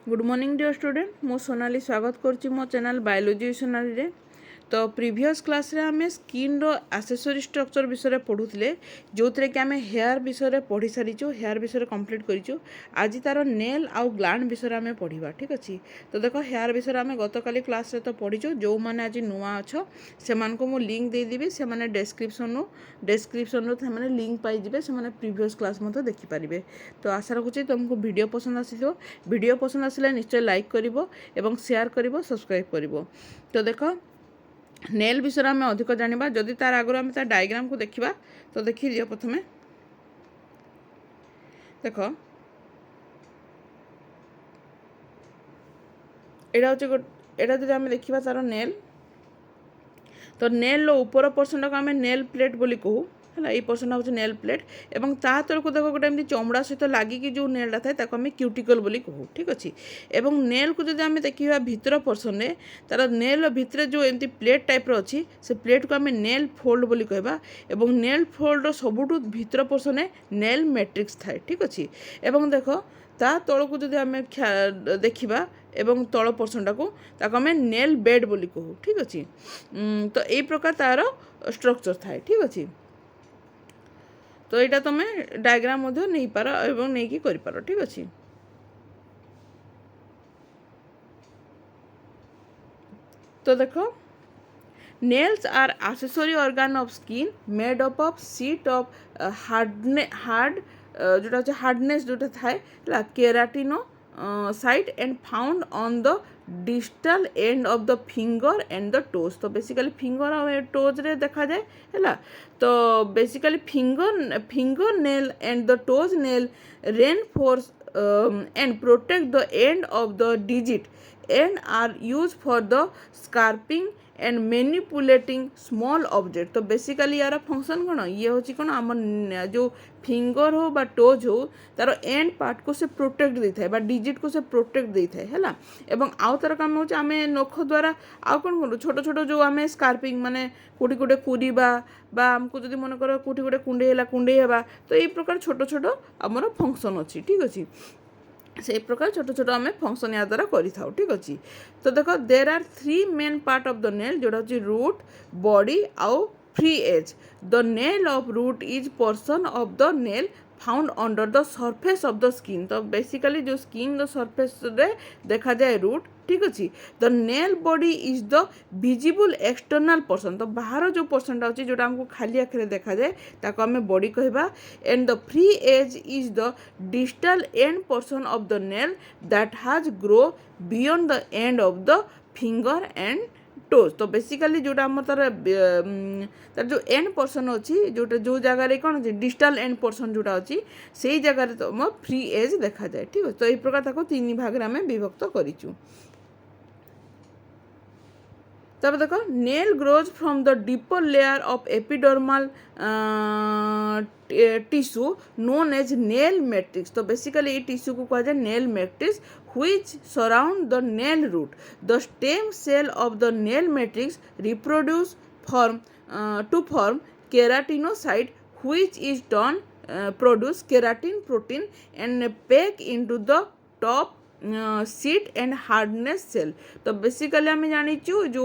Good morning dear student मु सोनाली स्वागत करुच्ची मो चैनल बायोलॉजी सोनाली रे। तो प्रीवियस क्लास रे आमे स्किन रो एक्सेसरी स्ट्रक्चर विषय पढ़ुले जो थे कि आमे हेयर विषय पढ़ी सारीचु हेयर विषय कंप्लीट करिचु। आज तार नेल आउ ग्लैंड विषय आमे पढ़िबा ठीक अछि। तो देखो हेयर विषय आमे गतकाली क्लास रे तो पढ़िचु जो माने आज नुआ अछ से मान को मु लिंक दे देबी से माने डिस्क्रिप्शन रो से माने लिंक पाई जिवे से माने प्रीवियस क्लास मते देखि परिबे। तो आशा रखुची तुमको वीडियो पसंद आसिलो वीडियो पसंद आसिले निश्चय लाइक करिवो एवं शेयर करिवो सब्सक्राइब करिवो। तो देखो नेल विषय आम अधिक जाना जदि तार आगुरी आम तार डायग्राम को देखा तो देखी दियो प्रथम देख एटा जब आम देखा तार नेल तो नेल ऊपर पर्सन को आम नेल प्लेट बोली कहू है ये पर्सन हूँ नेल प्लेट एवं ता तलक देख गोटे एमती चमड़ा सहित लगिकी जो नेलटा थाए आम क्यूटिकल बोली कहू ठीक अच्छे। एवं नेल को जब आम देखा भितर पर्सन में तार नेल भितर जो एमती प्लेट टाइप्र अच्छी से प्लेट को आम नेल फोल्ड बोली कहवा एवं नेल फोल्ड सबुठ भितर पर्सन में नेल मैट्रिक्स थाए ठीक अच्छे। एवं देख ता तलक जब आम देखा एवं तल पर्सनटा को आम नेल बेड बोली कहू ठीक अच्छे। तो यही प्रकार तार स्ट्रक्चर थाए ठीक अच्छे। तो यहाँ तुम डायग्राम नहीं पार एवं नहीं कि कर पार ठीक अच्छे। तो देख nails are accessory organ of skin made up of sheet of hard जोटा हार्डनेस जोटा थाए keratinocyte and found on the distal end of the finger and the toes. तो बेसिकली फिंगर और टोज रे देखा जाए है। तो basically finger nail and the toes nail reinforce and protect the end of the digit and are used for the scarping and manipulating small object। तो basically यार function कौन ये हूँ कौन आम जो फिंगर हो बा टोज हो तार एंड पार्ट को से प्रोटेक्ट दे था डिजिट को से प्रोटेक्ट दे था है। एवं आउ तार काम हो आम नख द्वारा आउ कौन करूँ छोट छोट जो आम स्कार्पिंग माने कोटी गोटे कुरीबा आमको जब मन कर कोटी गोटे कुंडे हेबा तो यही प्रकार छोट छोट आमर फंक्शन अच्छी ठीक अच्छे। से प्रकार छोट छोट आम फंक्शन या द्वारा करें ठीक अच्छे। तो देख there are 3 main part of the nail जोटा हूँ रूट बॉडी आउ free edge. The nail of root is portion of the nail found under the surface of the skin. तो बेसिकली जो स्किन द सरफेस रे देखा जाए रूट ठीक अच्छे। The nail body is the visible external portion. तो बाहर जो पर्सनटा अच्छी जोटा आमको खाली आखिरे देखा जाए ताको आम बॉडी कहवा and the free edge is the distal end portion of the nail that has grow beyond the end of the finger and toes. तो बेसिकली जोटा आम तार जो एंड पर्सन अच्छी जोटा जो जगार कौन अच्छे डिस्टल एंड पर्सन जोटा अच्छी से जगार तुम फ्री एज देखा जाए ठीक है। तो यही प्रकार 3 भाग में आम विभक्त करूँ। तब देखो nail grows from the deeper layer of epidermal tissue known as nail matrix. तो बेसिकली ये टिश्यू को कहा जाए nail matrix which surround the nail root. The stem cell of the nail matrix reproduce to form keratinocyte which is done produce keratin protein and pack into the top sheet and hardness cell. तो basically आम जाचु जो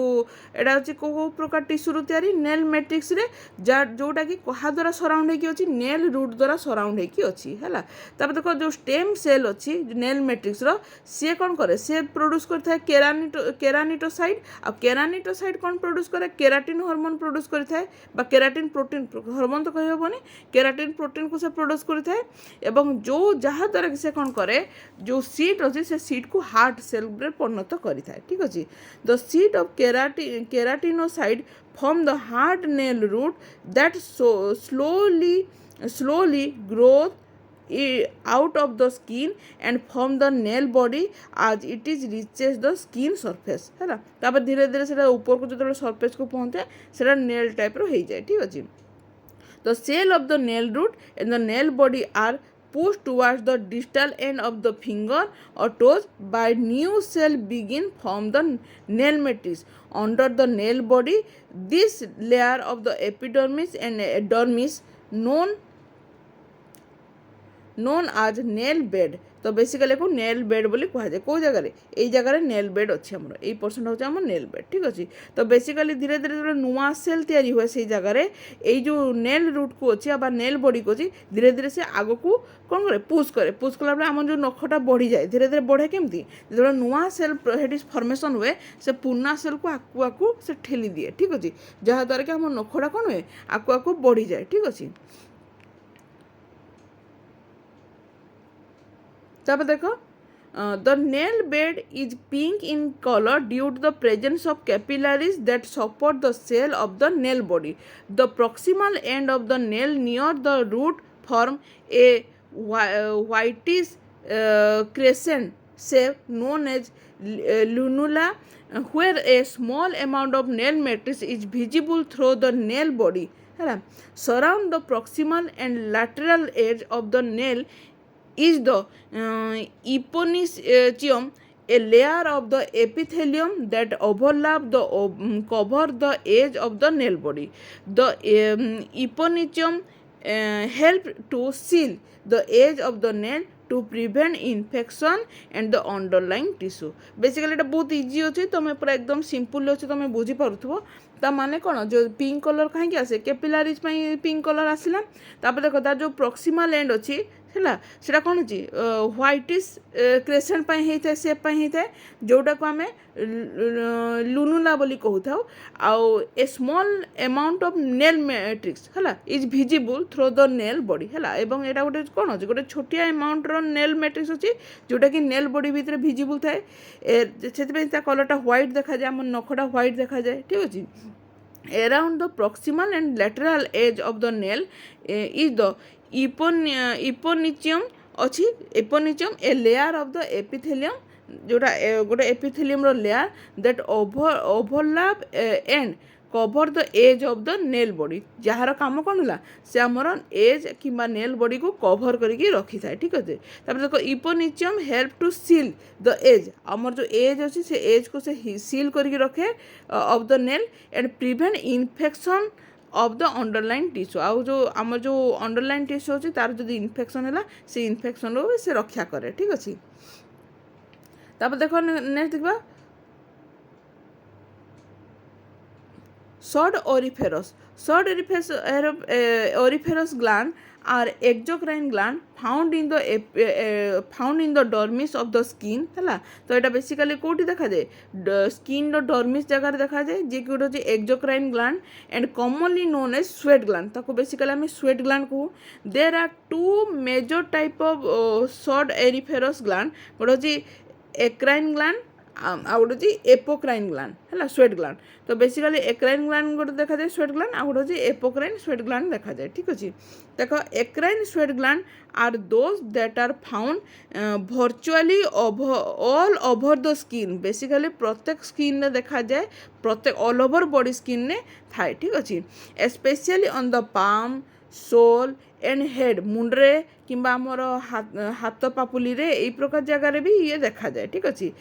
एटा हूँ कौ प्रकार tissue तैयारी nail matrix रे जोटा कि क्या द्वारा सराउंड होगी नेल रूट द्वारा सराउंड होगी है। तब देख जो स्टेम सेल अच्छी नेल मैट्रिक्स रो सी कौन करे सी प्रोड्यूस करता केरानिटोसाइड आ केरानिटोसाइड कौन प्रोड्यूस करे केराटिन हार्मोन प्रोड्यूस करता है केराटिन प्रोटीन हार्मोन तो कहबनी केराटिन प्रोटीन को से प्रोड्यूस करता है। एवं जो जहाँ द्वारा कि से कौन करे जो सीट अच्छी से सीट को हार्ट सेल रे परिणत करें ठीक अच्छे। The sheet of keratinocyte form the hard nail root that slowly growth out of the skin and form the nail body as it is reaches the skin surface है। तापर धीरे धीरे से ऊपर को जो सरफेस को पहुँचे से नेल टाइप रो जाए ठीक अच्छे। The cell of the nail root and the nail body are pushed towards the distal end of the finger or toes by new cell begin form the nail matrix under the nail body. This layer of the epidermis and dermis known known as nail bed तो basically को nail bed बोली कह जाए कौ जगह यही जगह nail bed अच्छे आम यही पर्सन हूँ आम नेल बेड ठीक अच्छे तो बेसिकली धीरे धीरे जो नुआ सेल तैयारी हुए से जगह यही जो नेल रूट को अच्छी आबा नेल बॉडी को अच्छी धीरे धीरे से आग को कौन करे पुश कला आम जो नखटा बढ़ी जाए धीरे धीरे बढ़े केमती जो नुआ सेल हेटी फर्मेसन हुए से पुराना सेल को आकु आकु से ठेली दिए ठीक अच्छे जहाँद्वारा कि आम नखटा कौन हुए आकु आकु बढ़ी जाए ठीक अच्छे तब देखो the nail bed is pink in color due to the presence of capillaries that support the cell of the nail body. The proximal end of the nail near the root form a whitish crescent shape known as lunula where a small amount of nail matrix is visible through the nail body. Surround the proximal and lateral edge of the nail is the eponychium, a layer of the epithelium that overlap the cover the edge of the nail body. The eponychium help to seal the edge of the nail to prevent infection and the underlying tissue. Basically एटा बहुत easy अच्छे तुम पूरा एकदम simple अच्छे तुम बुझी पारुथबो ता माने कौन जो पिंक कलर कहीं आसे कैपिलारीज पिंक कलर आसला तापर देखो तार जो प्रॉक्सिमल एंड अच्छी है सेटा कौन अच्छी व्हाइटिश क्रेसेंट होता है सेप होता है जोटा को आम लुनुला बोली कहू था आउ a small amount of nail matrix है is visible through the nail body है एवं एटा गोटे कौन अच्छे गोटे छोटिया अमाउंट रो नेल मैट्रिक्स अच्छी जोटा कि नेल बॉडी भितर विजिबल थाए से कलरटा व्हाइट देखा जाए आम नखटा व्हाइट देखा जाए ठीक अच्छे around the proximal and lateral edge of the nail is the eponychium अच्छी eponychium a layer of the epithelium जोटा गोटे एपिथेलियम रो layer that overlap and cover the edge of the nail body जार काम कौन है से आमर एज कि नेल बॉडी को कवर करके रखी थाए ठीक अच्छे तापर देखो eponychium help to seal the edge आमर जो एज अच्छी से एज को से सील करके रखे of the nail and prevent infection of the underline tissue आउ जो आम जो अंडरलाइन टिश्यू अच्छी तार जो इन्फेक्शन है से इन्फेक्शन रो से रक्षा करे ठीक अच्छे तापर देखो नेक्स्ट देखा short oriferous gland are exocrine gland found in the dermis of the skin है तो यहाँ बेसिकली कौटी देखा जाए स्किन डर्मिस जगह देखा जाए जी कि गोटे exocrine gland and commonly known as sweat gland ताको बेसिकली आम स्वेट ग्लैंड कहू there are two major type of sudoriferous gland गोटे एक्राइन ग्लैंड आ गोटे एपोक्राइन ग्लैंड है स्वेट ग्लैंड तो बेसिकली एक्राइन ग्लैंड गोटे देखा जाए स्वेट ग्लैंड आ गोटे एपोक्राइन स्वेट ग्लैंड देखा जाए ठीक अच्छे देख eccrine sweat gland are those that are found virtually all over the skin basically प्रत्येक स्किन रे देखा जाए प्रत्येक ऑल ओवर बॉडी स्किन ने थाए ठीक अच्छे specially on the palm sole and head मुंडरे किंबा आमर हाथ पापुली रे यही प्रकार जगार भी ये देखा जाए ठीक अच्छे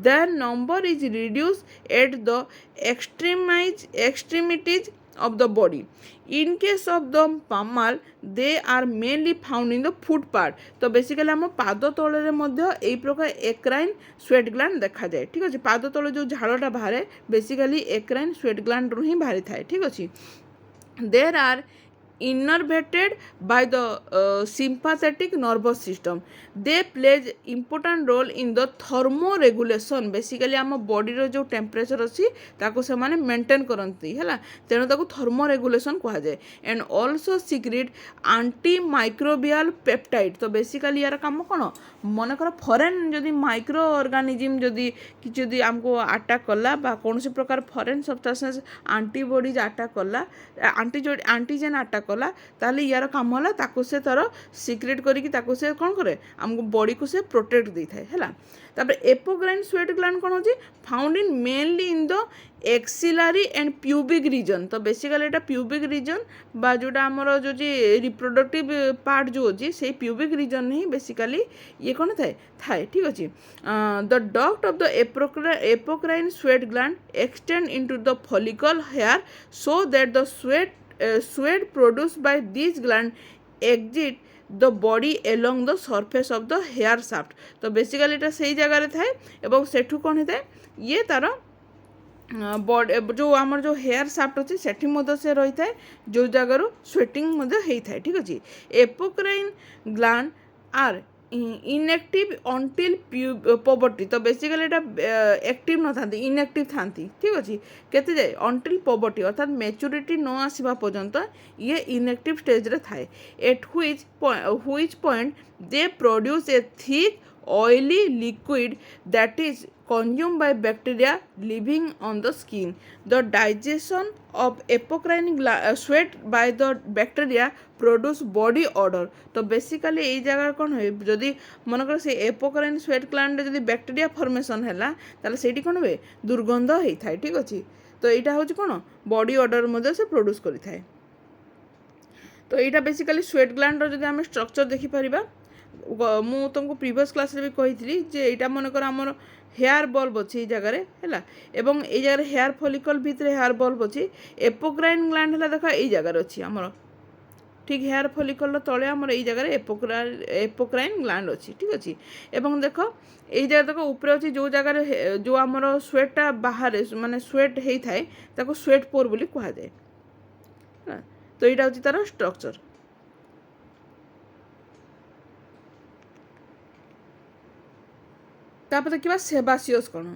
the number is reduce at the extremities of the body. In case of the palmar, they are mainly found in the foot part. तो बेसिकली आम पाद तले यही प्रकार एक्राइन स्वेट ग्लैंड देखा जाए ठीक अच्छे पाद तले जो झाड़टा बाहर बेसिकली एक्राइन स्वेट ग्लैंड रू ही बाहरी थाए ठीक अच्छे there are innervated by the sympathetic nervous system. They plays important role in the thermoregulation. Basically आम बॉडी रो जो टेम्परेचर अच्छी ताको से माने मेंटेन करती है तेणु ताको थर्मोरेगुलेशन कहा जाए and also secrete antimicrobial peptide तो बेसिकली यार काम कौन मन कर फरेन जदि माइक्रो ऑर्गानिज्म जदि आमको अटैक कला बा कौन प्रकार फरेन सब्सटेंस आंटीबॉडीज अटैक कला आंटीजेन अटैक कला ताले यार काम है ताको से तार सिक्रेट करिकी ताको से कौन करे आमको बॉडी को से प्रोटेक्ट दी थाए है तापर एपोक्राइन स्वेट ग्लैंड कौन होची found in mainly in the axillary and pubic region तो बेसिकली एटा प्यूबिक रीजन बा जोटा आमर जो रिप्रोडक्टिव पार्ट जो अच्छी से प्यूबिक रीजन ही बेसिकली ये कौन थाए थाए ठीक अच्छे the duct of the apocrine sweat gland extend into the follicle hair so that the sweat produced by these glands exit the body along the surface of the hair shaft. तो basically एटा सेई जगह थाए एवं सेठू कौन होता है ये तार बॉडी जो आमर जो हेयर साफ्ट अच्छी सेठी मध्य से रही है जो जगार स्वेटिंग होता है। ठीक अच्छे apocrine gland are inactive until puberty. तो बेसिकली एटा एक्टिव न था इनएक्टिव था। ठीक अच्छे केते जाए अंटिल पवर्टी अर्थात मैच्योरिटी न आसवा पर्यंत ये इनएक्टिव स्टेज रे थाए। At which point they produce a thick oily liquid that is consumed by bacteria living on the skin. The digestion of apocrine sweat by the bacteria produce body odor. तो basically यही जगह कौन हुए जदि मनकर से apocrine sweat gland जदि bacteria formation है ताले सेठी कौन हुए दुर्गंध होता है। ठीक अच्छे तो यहाँ हूँ कौन बॉडी ऑडर मध्य से प्रोड्यूस करता है। तो यहाँ बेसिकली स्वेट ग्लैंड जदि आम स्ट्रक्चर देखिपर मु तुमको प्रीवियस क्लास रे भी कही जे यहाँ मनकर आमर हेयर बल्ब अच्छी ये जगार है एवं ये जगह हेयर फॉलिकल भितर हेयर बल्ब अच्छी एपोक्राइन ग्लैंड है देख ये जगार अच्छी आमर ठीक हेयर फॉलिकल तले आमर ये जगह एपोक्राइन ग्लैंड अच्छी। ठीक अच्छे एवं देख ये जगह देख ऊपर अच्छी जो जगार जो आमर स्वेटा बाहर माने स्वेट होता है ताको स्वेट पोर बोली कह जाए। तो यहाँ हूँ तार स्ट्रक्चर। तापर देखा सेबासियस कौन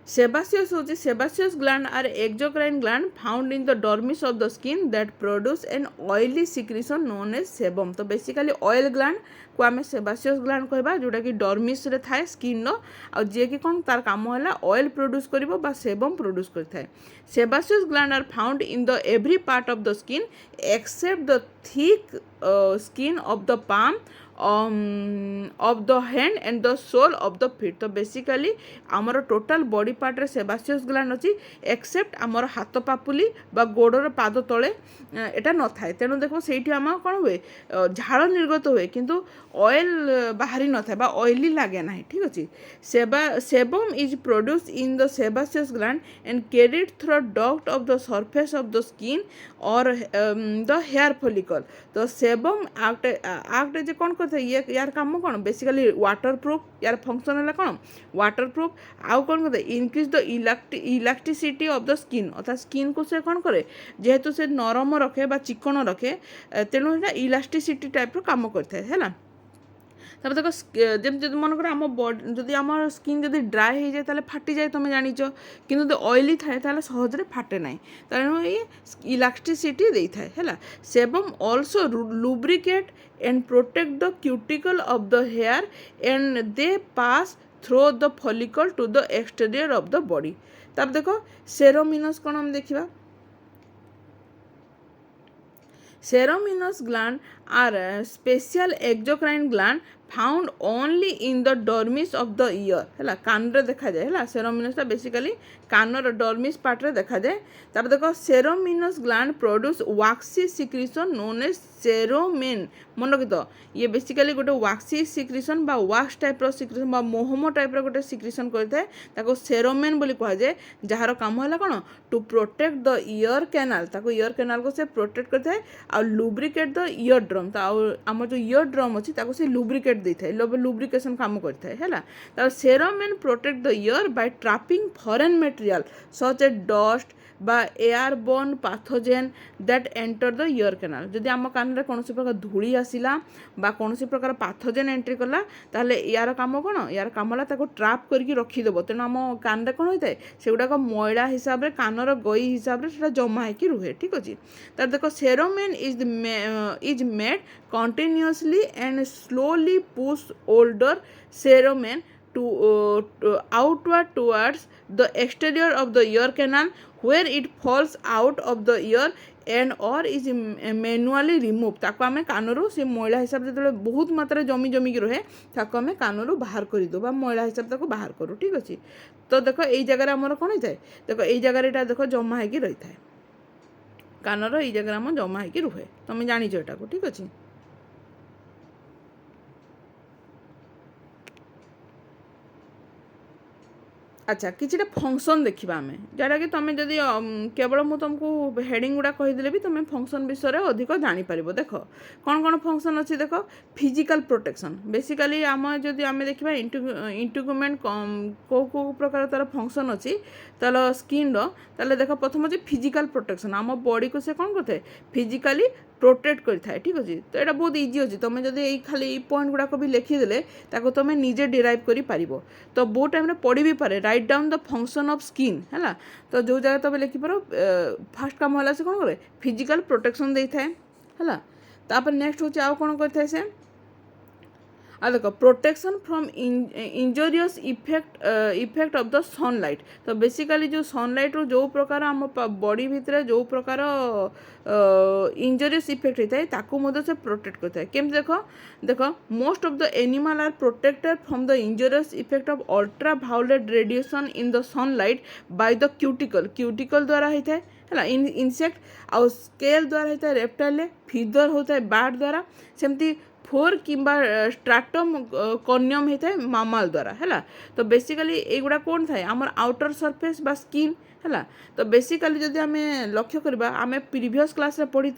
सेबासियस होची sebaceous gland are exocrine gland found in the dermis of the skin that produce an oily secretion known as sebum. तो बेसिकली ऑयल ग्लैंड को आम सेबासियस ग्लैंड कहबा जोटा कि डर्मिस रे थाए स्किन रो जे कि कौन तार काम है ऑयल प्रोड्यूस करिवो बा सेबम प्रोड्यूस करथाए। Sebaceous gland are found in the every part of the skin except the thick skin of the palm of the hand and the sole of the feet। तो basically आमर total body part रे sebaceous gland अच्छी accept आमर हाथ पापुली बा गोड़र पाद तले एटा न थाए। तेणु देखो से आम कौन हुए झाड़ निर्गत हुए किंतु ऑयल बाहरी न था बा ऑयली लगे ना। ठीक अच्छे sebum is produce in the sebaceous gland and carried through duct of the surface of the skin और द हेयर फॉलिकल। तो सेबम आक्ट जे कौन करता है ये यार काम कौन बेसिकली वाटर प्रूफ यार फंक्शन है कौन वाटर प्रूफ आउ कौन करता है increase the elasticity of the skin अर्थात स्किन को से कौन करे जेहेतु से नरम रखे बा चिकन रखे तेणु इलास्टिसिटी टाइप काम करता है। तब देख जमी मनकर आम बॉडी जदि आम स्किन जब ड्राए हो जाए ताले फाटी जाए तुम जानिच कि ऑयली थाए ताले सहजरे फाटे ना तेणु ये इलास्टिसिटी दे थाए है। Sebum also lubricate and protect the cuticle of the hair and they pass through the follicle to the exterior of the body. तब देख सेरोमिनस कौन हम देखा ceruminous gland are special exocrine gland found only in the dermis of the ear है कान रे देखा जाए है सेरोमिनसटा बेसिकली कानर डर्मिस पार्ट रे देखा जाए। तब देखो ceruminous gland produce waxy secretion known as सेरोमेन मन रखी। तो ये बेसिकली गोटे वैक्सी सिक्रीशन बा वैक्स टाइप रो सिक्रीशन बा मोहम टाइप रो गोटे सिक्रीशन करता है सेरोमेन बोली कह जाए जार काम है कौन to protect the ear canal ear canal को से प्रोटेक्ट करता है आ लुब्रिकेट द ईयर ड्रम। तो आम जो ईयर ड्रम अच्छी से लुब्रिकेट देता है लुब्रिकेशन काम करता है। Cerumen protect the ear by trapping foreign material such a dust बा airborne pathogen that enter the ear canal. जदि आम कान रे कौन प्रकार धूली आसला बा कौन प्रकार पैथोजेन एंट्री कला ताले यार काम कौन यार काम है ट्राप करके रखीदेव तेणु आम कान रे कौन होता है से गुड़ाक मैला हिसाब से कानर गई हिसाब से जमा होकर रुहे। ठीक अच्छे तर देख cerumen is made continuously and slowly push older cerumen to outward towards the exterior of the ear canal where it falls out of the ear and or is manually removed। ताको आमे कानरू से मैला हिसाब से बहुत मात्रा जमी जमी रहे ताको आमे कानरू बाहर कर दो मैला हिसाब ताको बाहर करूँ। ठीक अच्छे तो देख ये जगह आमर कौन होता है देख ये जगह यहाँ देख जमा होगी रही है कानर ये जगह आम जमा होगी रुहे तुम जानिच एटा को। ठीक अच्छे अच्छा किछिटा फंक्शन देखा आम जोटा कि तुम जदि केवल मुझे तुमको हेडिंग गुड़ा कहीदेले भी तुम फंक्शन विषय में अधिक जापर देख कौन कौन फंक्शन अच्छी देख फिजिकल प्रोटेक्शन बेसिकाली आम जदि आम देखा इंटुगमेंट कौ कौ प्रकार तार फंक्शन अच्छी तार स्किन रो देख प्रथम अच्छे फिजिकल प्रोटेक्शन आम बॉडी को से कौन करता है फिजिकाली प्रोटेक्ट करता है ठीक अच्छे तो यहाँ बहुत इजी अच्छे तुम जब खाली पॉइंट गुड़ाक भी लिखिदेले तुम निजे डिराइव कर तो बहुत टाइम पढ़ी भी पारे write down the function of skin है तो जो जगह तुम लिखिपार फास्ट काम है से कौन करे फिजिकल प्रोटेक्शन दे थाए है तापर नेक्स्ट हूँ आउ कौन करता है से आ देख protection from injurious effect of the sunlight तो बेसिकली जो सनलाइट रो जो प्रकार आम बॉडी भितर जो प्रकार इंजरियस इफेक्ट होता है ताकू मध्य से प्रोटेक्ट करता है केम देख most of the animal are protected from the injurious effect of ultraviolet radiation in the sunlight by the cuticle द्वारा होता है इनसेक्ट आउ स्केल द्वारा होता है रेप्टाइल फीदर होता है बैट द्वारा सेमती फोर किंबा स्ट्राटम कॉर्नियम होता है मामाल द्वारा है तो बेसिकली एगुड़ा कौन थाए आमर आउटर सरफेस बा स्किन है तो बेसिकली जदि आम लक्ष्य करबा आम प्रीवियस क्लास रे पढ़ी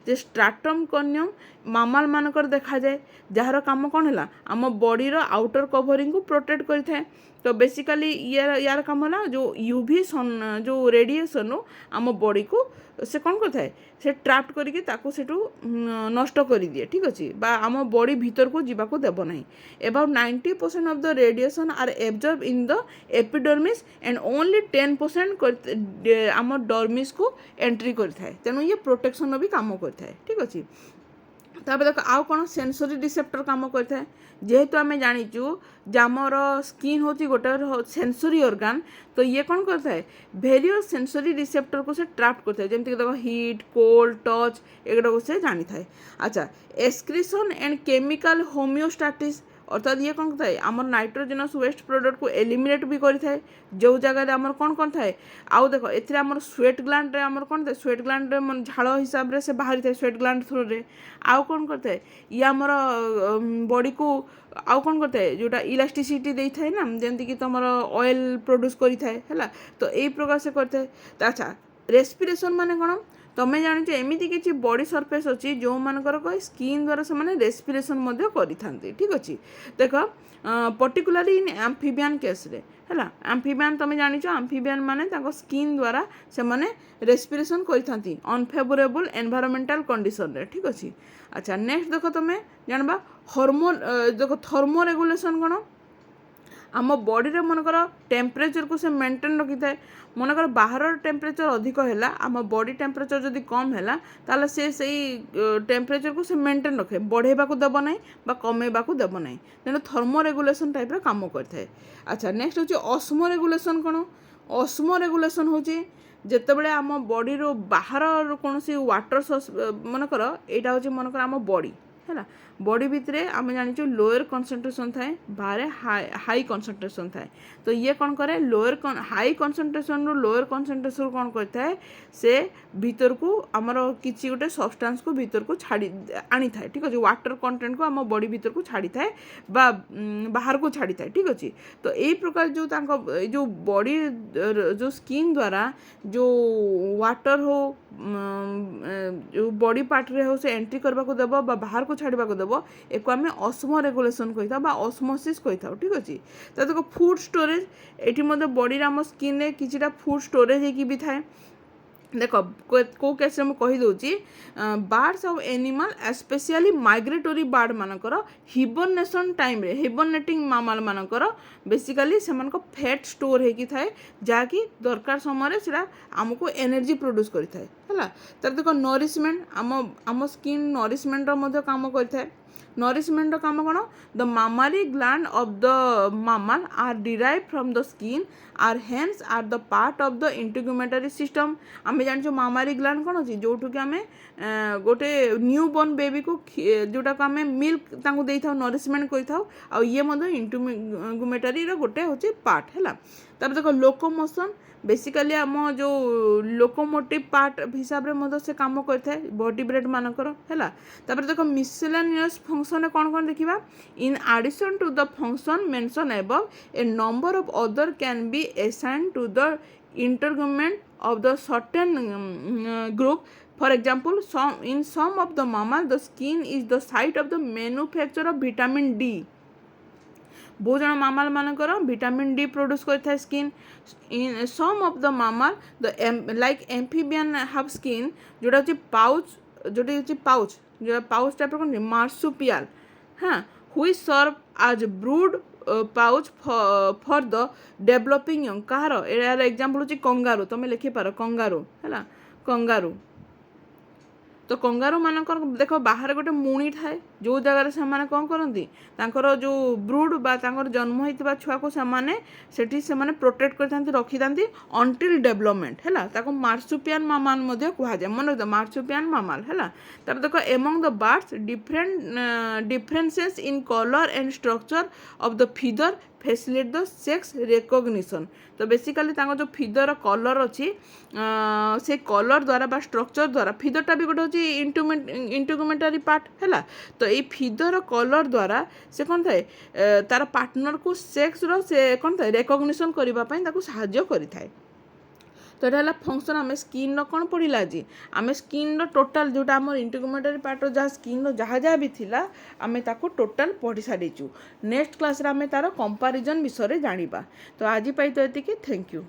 जे स्ट्राटम कॉर्नियम मामाल मानकर देखा जाए जार काम कौन है आम बॉडीर आउटर कवरिंग को प्रोटेक्ट करता तो बेसिकली यार काम है जो यूवी सन जो रेडिएशन रो आम बॉडी को से कौन करता है से ट्राप्ट करके ताकू सेठू नष्ट कर दिए ठीक अच्छे बा आम बॉडी भीतर को जीवा को देव ना about 90% of the radiation are absorb in the epidermis and only 10% आम डर्मिस को एंट्री करता है तेणु ये प्रोटेक्शन भी काम करता है ठीक अच्छे तापर देख आउ कौन सेंसरी रिसेप्टर काम करता है जेहेतु आम जाचु आमर स्किन हूँ गोटे सेंसरी ऑर्गन तो ये कौन करता है वेरियस सेंसरी रिसेप्टर को से ट्रैप करता है जमीक देख हीट कोल्ड टच एगुड़ा को से जानी था अच्छा एक्सक्रीशन एंड केमिकल होमियोस्टैटिस अर्थात ये कौन था आमर नाइट्रोजेनस वेस्ट प्रोडक्ट को एलिमिनेट भी करें जो जगह आमर कौन कौन थाए आउ देख ए आमर स्वेट ग्लैंड रे आमर कौन था स्वेट ग्लैंड रे झाड़ हिसाब से बाहरी था स्वेट ग्लैंड थ्रू रे आउ कौन करता है ये आमर बॉडी को आउ कौन करता है जोटा इलास्टिसिटी दे थाए ना जमती कि तुम ऑयल प्रोड्यूस करें है तो यही प्रकार से करता है तो अच्छा रेस्पिरेशन माने कौन तुम्हें जान एमती किसी बॉडी सरफेस अच्छी जो मानकर कह स्किन द्वारा से रेस्पिरेशन करें ठीक अच्छे देख पर्टिकुलाली इन एम्फिबियन केस रे है एम्फिबियन तुम्हें जान एम्फिबियन माने स्किन द्वारा से माने रेस्पिरेशन करें अनफेवरेबल एनवायरमेंटल कंडीशन रे ठीक अच्छे अच्छा नेक्स्ट देख तुम्हें जानवा हार्मोन देख थर्मो रेगुलेशन कौन आम बॉडी रे मनकर टेम्परेचर को से मेंटेन रखी थाए मनकर बाहर टेम्परेचर अधिक है आम बॉडी टेम्परेचर जदि कम है ताले से टेम्परेचर को से मेंटेन रखे बढ़ेबा को देव ना बा कमेबा को देव ना तेणु थर्मो रेगुलेशन टाइप काम करता है अच्छा नेक्स्ट हूँ ऑस्मो रेगुलेशन कौन ऑस्मो रेगुलेशन हूँ जितेबाला आम बॉडी रो बाहर कौन सी वाटर सोर्स मनकर यहाँ हूँ मनकर आम बॉडी है बॉडी भितर आम जानी लोअर कंसंट्रेशन थाए बाहर हाई कंसंट्रेशन थाए तो ये कौन करे लोअर हाई कंसंट्रेशन रो लोअर कंसंट्रेशन कौन करता है से भीतर को आमर किसी गोटे सब्सटेंस को भीतर को छाड़ी आनी थाए ठीक अच्छे वाटर कंटेंट को आम बॉडी भीतर को छाड़ी थाए बा बाहर को छाड़ी थाए ठीक अच्छे तो यही प्रकार जो बॉडी जो स्किन द्वारा जो वाटर हो जो बॉडी पार्ट रे हो से एंट्री करबा को देबो बा बाहर को छाड़बा को देबो एको आमे ऑस्मो रेगुलेशन कहिता बा ऑस्मोसिस कहिता ठीक अछि त देखो फूड स्टोरेज एठी मते बॉडी रे हम स्किन रे किछिटा फूड स्टोरेज हेकी भी थाए देख कौ केस में कहीदे birds of animal specially migratory bird मानकर हिबरनेशन टाइम रे हिबरनेटिंग मामाल मानकर बेसिकली से फैट स्टोर होगी थाए जहाँकि दरकार समय से आमको एनर्जी प्रोड्यूस करें है तर देख नरिशमेंट आम स्किन नरिशमेंट काम करें नरिशमेंट काम कौन the mammary gland of the mammal are derived from the skin are hence are the part of the integumentary system आम जान मामारी ग्लैंड कौन अच्छी जो कि आम गोटे न्यू बॉर्न बेबी को जोटा को आम मिल्क दे था नरिशमेंट कर ये इंटीग्यूमेटरी गोटे हूँ पार्ट है तब देख लोकोमोशन बेसिकली आम जो लोकोमोटिव पार्ट हिसाब से से काम करता है वर्टिब्रेट मानकर है। तापर देख मिसलेनियस फंक्शन कौन कौन देखा in addition to the function mention above a number of other can be assign to the integument of the certain group. For example, in some of the mammal, the skin is the site of the manufacture of vitamin D. बहुत जन मामाल मानकर vitamin D produce करता है skin. In some of the mammal the like amphibian have skin जोटा हूँ pouch जोटा pouch जो pouch type कौन मार्सुपियल हाँ हुई serve as brood pouch for the developing young कहार यार एग्जांपल हूँ कंगारू तुम लिखिपार कंगारू है कंगारू। तो कंगारू मानकर देख बाहर गोटे मुणी थाए जो जगार से कौन करती जो ब्रूड बा जन्म होता छुआ को से प्रोटेक्ट करते रखी था अंटिल डेवलपमेंट है मार्सुपियन मामाल कह जाए मन रख मार्सुपियन मामाल है। तब देख among the birds differences in colour and structure of the feather facilitate the sex recognition. तो बेसिकली जो फीदर कलर अच्छी से कलर द्वारा स्ट्रक्चर द्वारा फीदरटा भी गोटे हूँ इंटुगमेंटरी पार्ट है। तो ये फीदर कलर द्वारा से कौन थाए तार पार्टनर को सेक्स से कौन थाए रिकग्निशन करने साहाय्य करें। तो यहाँ फंक्शन आम स्किन कौन पढ़ला आज आम स्किन टोटाल जोटा आम इंटुगमेंटरी पार्ट जहाँ स्किन जहाँ जहाँ भी थिला आम ताको टोटाल पढ़ी सारीचु। नेक्स्ट क्लास आम तार कंपैरिजन विषय जानिबा। तो आज पाई तो एतिकी। Thank you.